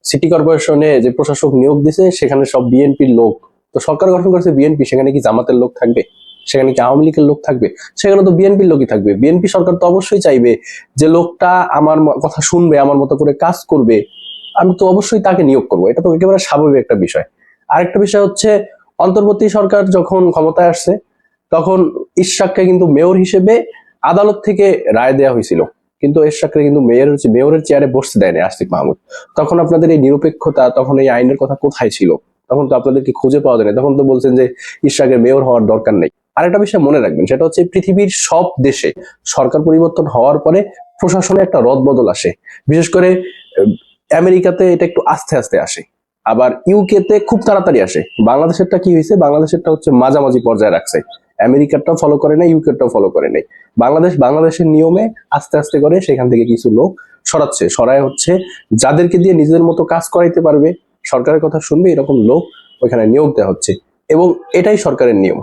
City কর্পোরেশনে যে প্রশাসক নিয়োগ দিছে সেখানে সব বিএনপির লোক। তো সরকার গঠন করেছে বিএনপি, সেখানে কি জামাতের লোক থাকবে? সেখানে কি আওয়ামী লীগের লোক থাকবে? সেখানে তো বিএনপির লোকই থাকবে। বিএনপি সরকার তো অবশ্যই চাইবে যে লোকটা আমার কথা শুনবে, আমার মতো করে কাজ করবে, আমি তো অবশ্যই তাকে নিয়োগ করবো। এটা তো একেবারে স্বাভাবিক একটা বিষয়। আরেকটা বিষয় হচ্ছে, অন্তর্বর্তী সরকার যখন ক্ষমতায় আসছে তখন ইশরাককে কিন্তু মেয়র হিসেবে আদালত থেকে রায় দেওয়া হয়েছিল, কিন্তু এরশাকরে কিন্তু মেয়রের চেয়ারে বসতে দেয়নি আসিফ মাহমুদ। তখন আপনাদের এই নিরপেক্ষতা, তখন এই আইনের কথা কোথায় ছিল? তখন তো আপনাদেরকে খুঁজে পাওয়া যায় না। তখন তো বলছেন যে ইশরাকের মেয়র হওয়ার দরকার নেই। আরেকটা বিষয় মনে রাখবেন, সেটা হচ্ছে পৃথিবীর সব দেশে সরকার পরিবর্তন হওয়ার পরে প্রশাসনে একটা রদবদল আসে। বিশেষ করে আমেরিকাতে এটা একটু আস্তে আস্তে আসে, আবার ইউকে তে খুব তাড়াতাড়ি আসে। বাংলাদেশেরটা কি হয়েছে, বাংলাদেশেরটা হচ্ছে মাঝামাঝি পর্যায়ে রাখছে। আমেরিকারটাও ফলো করে নাই, ইউকেরটাও ফলো করে নাই। বাংলাদেশের নিয়মে আস্তে আস্তে করে সেখান থেকে কিছু লোক সরায় হচ্ছে যাদেরকে দিয়ে নিজেদের মতো কাজ করাইতে পারবে, সরকারের কথা শুনবে, এরকম লোক ওইখানে নিয়োগ দেওয়া হচ্ছে, এবং এটাই সরকারের নিয়ম।